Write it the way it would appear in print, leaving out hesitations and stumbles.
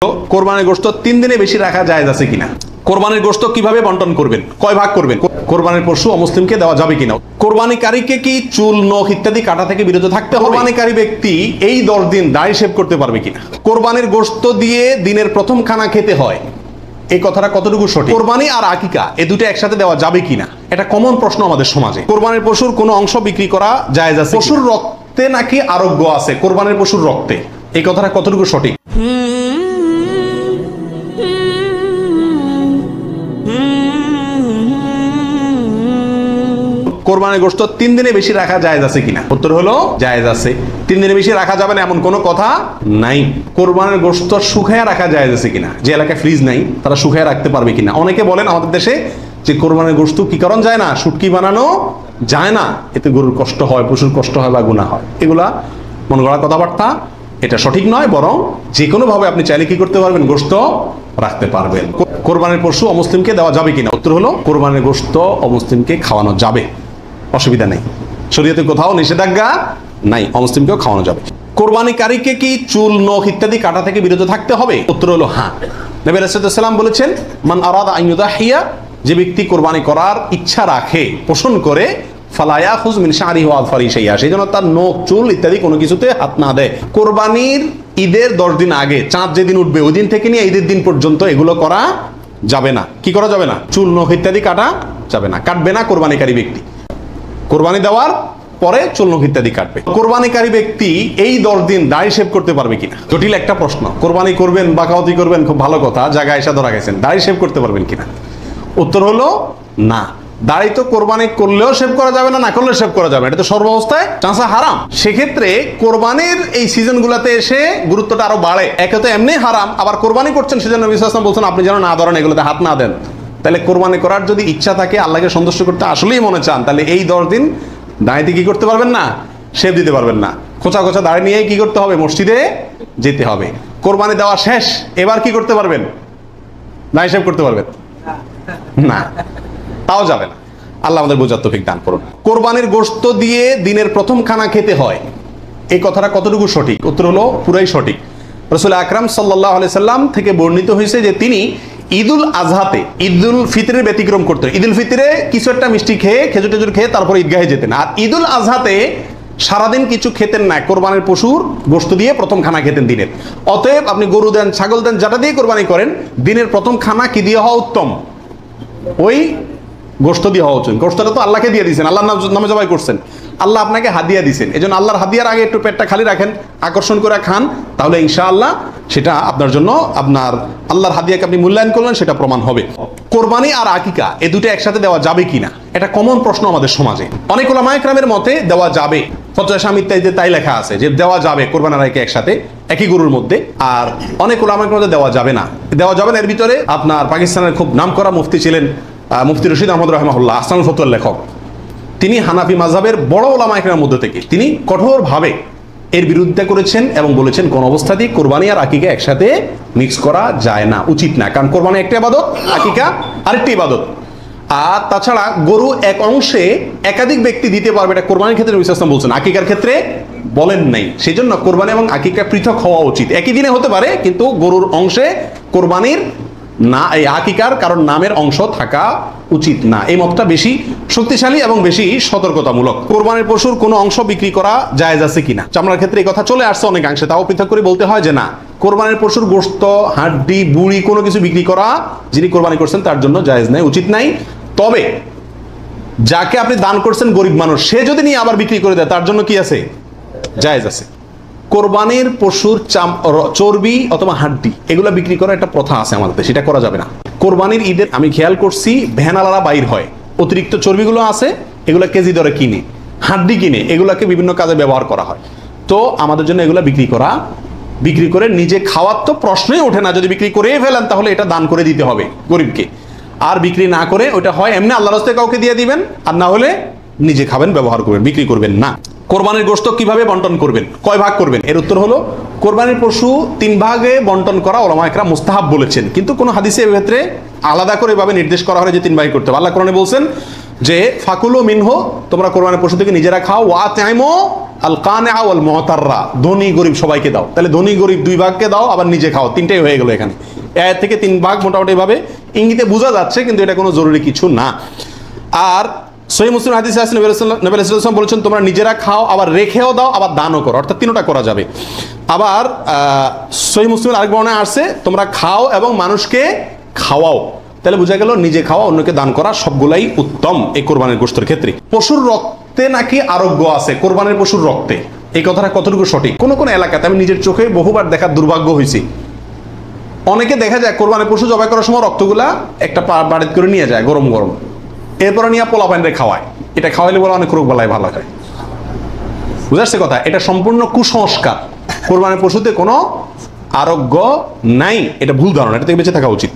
কোরবানির গোশত 3 দিনে বেশি রাখা জায়েজ আছে কিনা? কোরবানির গোশত কিভাবে বন্টন করবেন, কয় ভাগ করবেন, কোরবানির পশু অমুসলিমকে দেওয়া যাবে কিনা, কোরবানিকারীকে কি চুল, নখ ইত্যাদি কাটা থেকে বিরত থাকতে হবে, কোরবানিকারী ব্যক্তি এই 10 দিন দাড়ি শেভ করতে পারবে কিনা, কোরবানির গোশত দিয়ে দিনের প্রথম খানা খেতে হয়, এই কথাটা কতটুকু সঠিক, কোরবানি আর আকিকা এই দুটো একসাথে দেওয়া যাবে কিনা, এটা কমন প্রশ্ন আমাদের সমাজে। কোরবানির পশুর কোনো অংশ বিক্রি করা জায়েজ আছে, পশুর রক্তে নাকি আরোগ্য আছে কোরবানির পশুর রক্তে, এই কথাটা কতটুকু সঠিক। কোরবানির গোশত 3 দিনে বেশি রাখা জায়েজ আছে কিনা? উত্তর হলো জায়েজ আছে। 3 দিনে বেশি রাখা যাবে না এমন কোনো কথা নাই। কোরবানির গোশত শুকায়া রাখা জায়েজ আছে কিনা? যে এলাকায় ফ্রিজ নাই তারা শুকায়া রাখতে পারবে কিনা? অনেকে বলেন আমাদের দেশে যে কোরবানির গোশত কি কারণ যায় না, শুটকি বানানো যায় না, এতে গরুর কষ্ট হয়, পশুর কষ্ট হয় বা গুনাহ হয়, এগুলা মন গড়া কথাবার্তা, এটা সঠিক নয়। বরং যে কোনো ভাবে আপনি চাইলে কি করতে পারবেন, গোশত রাখতে পারবেন। কোরবানির পশু অমুসলিমকে দেওয়া যাবে কিনা? উত্তর হলো কোরবানির গোশত অমুসলিমকে খাওয়ানো যাবে, অসুবিধা নেই, শরীয়তে কোথাও নিষেধাজ্ঞা নাই, অমুসলিমকেও খাওয়ানো যাবে। কোরবানিকারীকে কি চুল, নখ ইত্যাদি কাটা থেকে বিরত থাকতে হবে? উত্তর হলো হ্যাঁ। নবী আলাইহিস সালাম বলেছেন, মান আরাদা আন ইউদাহিয়া, যে ব্যক্তি কোরবানি করার ইচ্ছা রাখে, পোষণ করে, ফালা ইয়াখুজ মিন শারিহি ওয়া আযফারিহি শাইআ, সেই জন্য তার নখ, চুল ইত্যাদি কোনো কিছুতে হাত না দেয়। কোরবানির ঈদের 10 দিন আগে, চাঁদ যেদিন উঠবে ওই দিন থেকে নিয়ে ঈদের দিন পর্যন্ত এগুলো করা যাবে না। কি করা যাবে না? চুল, নখ ইত্যাদি কাটা যাবে না, কাটবে না কোরবানিকারী ব্যক্তি। কোরবানি দেওয়ার পরে চুল, নখ ইত্যাদি কাটবে। কোরবানিকারী ব্যক্তি এই 10 দিন দাড়ি শেভ করতে পারবে কিনা? জটিল একটা প্রশ্ন। কোরবানি করবেন, বাকাওয়াতি করবেন, খুব ভালো কথা, জায়গায় এসে ধরা গেছেন, দাড়ি শেভ করতে পারবেন কিনা? উত্তর হলো না। দাড়ি তো কোরবানি করলেও শেভ করা যাবে না, না করলেও শেভ করা যাবে, এটা তো সর্বাবস্থায় চাঁচা হারাম। সেক্ষেত্রে কোরবানির এই সিজনগুলোতে এসে গুরুত্বটা আরো বাড়ে। একে তো এমনি হারাম, আবার কোরবানি করছেন সেজন্য নবী সাল্লাল্লাহু আলাইহি ওয়াসাল্লাম বলছেন আপনি যেন না ধরেন, এগুলোতে হাত না দেন। তাহলে কোরবানি করার যদি ইচ্ছা থাকে, আল্লাহকে সন্তুষ্ট করতে আসলেই মনে চান, তাহলে এই 10 দিন দাঁড়িয়ে কি করতে পারবেন না, শেভ দিতে পারবেন না। খোঁচা খোঁচা দাঁড়িয়ে নিয়ে কি করতে হবে, মসজিদে যেতে হবে। কোরবানি দেওয়া শেষ, এবার কি করতে পারবেন, দাঁড়িয়ে শেভ করতে পারবেন না, তাও যাবে না। আল্লাহ আমাদের বোঝার তৌফিক দান করুন। কোরবানির গোশত দিয়ে দিনের প্রথম খানা খেতে হয়, এই কথাটা কতটুকু সঠিক? উত্তর হলো পুরাই সঠিক। রাসূল আকরাম সাল্লাল্লাহু আলাইহি সাল্লাম থেকে বর্ণিত হয়েছে যে তিনি ঈদুল আজহাতে, ঈদুল ফিতরের ব্যতিক্রম করতেন। ঈদুল ফিতরে কিছু একটা মিষ্টি খেয়ে, খেজুর টেজুর খেয়ে তারপর ঈদগাহে যেতেন। আর ঈদুল আজহাতে সারাদিন কিছু খেতেন না, কোরবানির পশুর গোশত দিয়ে প্রথম খানা খেতেন দিনের। অতএব আপনি গরু দেন, ছাগল দেন, যেটা দিয়ে কোরবানি করেন, দিনের প্রথম খানা কি দিয়ে হওয়া উত্তম? ওই গোশত দিয়ে হওয়া উচিত। গোশতটা তো আল্লাহকে দিয়ে দিয়েছেন, আল্লাহর নামে জবাই করছেন, আল্লাহ আপনাকে হাদিয়া দিয়েছেন, এই জন্য আল্লাহর হাদিয়ার আগে একটু পেটটা খালি রাখেন, আকর্ষণ করে খান, তাহলে ইনশাআল্লাহ সেটা আপনার জন্য, আপনার আল্লাহর হাদিয়াকে আপনি মূল্যায়ন করলেন, সেটা প্রমাণ হবে। কোরবানি আর আকিকা এই দুটো একসাথে দেওয়া যাবে কিনা, এটা কমন প্রশ্ন আমাদের সমাজে। অনেক উলামা ইকরামের মতে দেওয়া যাবে, ফতোয়া শামী ইত্যাদিতে তাই লেখা আছে যে দেওয়া যাবে কোরবানি আর আকিকা একসাথে একই গরুর মধ্যে। আর অনেক উলামা ইকরামের মধ্যে দেওয়া যাবে না। দেওয়া যাবে না এর ভিতরে আপনার পাকিস্তানের খুব নামকরা মুফতি ছিলেন মুফতি রশিদ আহমদ রাহিমাহুল্লাহ, আহসানুল ফতোয়ার লেখক। তিনি হানাফি মাযহাবের বড় উলামা ইকরামের মধ্যে থেকে তিনি কঠোরভাবে এর বিরুদ্ধে করেছেন এবং বলেছেন কোন অবস্থাতেই কোরবানি আর আকিকা একসাথে মিক্স করা যায় না, উচিত না। কারণ কোরবানি একটা ইবাদত, আকিকা আরেকটি ইবাদত। আর তাছাড়া গরু এক অংশে একাধিক ব্যক্তি দিতে পারবে, এটা কোরবানির ক্ষেত্রে নবী সাল্লাল্লাহু আলাইহি ওয়াসাল্লাম বলছেন, আকিকার ক্ষেত্রে বলেন নাই। সেই জন্য কোরবানি এবং আকিকা পৃথক হওয়া উচিত। একই দিনে হতে পারে, কিন্তু গরুর অংশে কোরবানির না, এই আকিকার কারণ নামের অংশ থাকা উচিত না। এই মতটা বেশি শক্তিশালী এবং বেশি সতর্কতামূলক। কোরবানির পশুর কোনো অংশ বিক্রি করা জায়েজ আছে কিনা, চামড়ার ক্ষেত্রে এই কথা চলে আসছে অনেকাংশে, তাও পৃথক করে বলতে হয় যে না, কোরবানির পশুর গোশত, হাড্ডি, বুড়ি কোনো কিছু বিক্রি করা যিনি কোরবানি করছেন তার জন্য জায়েজ নাই, উচিত নাই। তবে যাকে আপনি দান করছেন গরিব মানুষ, সে যদি নিয়ে আবার বিক্রি করে দেয় তার জন্য কি আছে, জায়েজ আছে। কোরবানির পশুর চর্বি অথবা হাড্ডি এগুলো বিক্রি করার একটা প্রথা আছে আমাদের, সেটা করা যাবে না। কোরবানির ঈদের আমি খেয়াল করছি ভ্যানালারা বাইর হয়, অতিরিক্ত চর্বিগুলো আছে এগুলো কেজি দরে কিনে, হাড্ডি কিনে এগুলাকে বিভিন্ন কাজে ব্যবহার করা হয়। তো আমাদের জন্য এগুলো বিক্রি করে নিজে খাওয়ার তো প্রশ্নই ওঠে না। যদি বিক্রি করে ফেলেন তাহলে এটা দান করে দিতে হবে গরিবকে। আর বিক্রি না করে ওটা হয় এমনি আল্লাহর রাস্তায় কাউকে দিয়ে দিবেন, আর না হলে নিজে খাবেন, ব্যবহার করবেন, বিক্রি করবেন না। কোরবানির গোশত কিভাবে বন্টন করবেন, কয় ভাগ করবেন, এর উত্তর হলো কোরবানির পশু 3 ভাগে বন্টন করা উলামা ইকরাম মুস্তাহাব বলেছেন, কিন্তু কোন হাদিসে এর ক্ষেত্রে আলাদা করে এভাবে নির্দেশ করা হয় যে 3 ভাগে করতে হবে। আল্লাহ কোরআনে বলছেন যে ফাকুলু মিনহু, তোমরা কোরবানির পশু থেকে নিজেরা খাও, ওয়া তাইমু আল কানিআ ওয়াল মুতাররা, ধনী গরিব সবাইকে দাও। তাহলে ধনী গরিব দুই ভাগকে দাও, আবার নিজে খাও, তিনটাই হয়ে গেল এখানে। এর থেকে তিন ভাগ মোটামুটি ভাবে ইঙ্গিতে বোঝা যাচ্ছে, কিন্তু এটা কোনো জরুরি কিছু না। আর সহিহ মুসলিম হাদিসে আছে নবী সাল্লাল্লাহু আলাইহি ওয়াসাল্লাম বলেছেন তোমরা নিজেরা খাও, আবার রেখেও দাও, আবার দানও করো, অর্থাৎ তিনটা করা যাবে। আবার সহিহ মুসলিম আরেক বর্ণনায় আছে তোমরা খাও এবং মানুষকে খাওয়াও। তাহলে বোঝা গেল নিজে খাওয়া অন্যকে দান করা সবগুলাই উত্তম এই কোরবানির গোশতের ক্ষেত্রে। পশুর রক্তে নাকি আরোগ্য আছে, কোরবানির পশুর রক্তে, এই কথাটা কতটুকু সঠিক? কোন কোন এলাকাতে আমি নিজের চোখে বহুবার দেখার দুর্ভাগ্য হয়েছি, অনেকে দেখা যায় কোরবানির পশু জবাই করার সময় রক্তগুলা একটা বাড়িতে করে নিয়ে যায় গরম গরম, এরপরে নিয়ে পোলা পাইনরে খাওয়ায়। এটা খাওয়াইলে বলে অনেক রোগ বালাই ভালো হয়। বুঝাচ্ছে কথা? এটা সম্পূর্ণ কুসংস্কার। কোরবানির পশুতে কোনো আরোগ্য নাই, এটা ভুল ধারণা, এটা থেকে বেঁচে থাকা উচিত।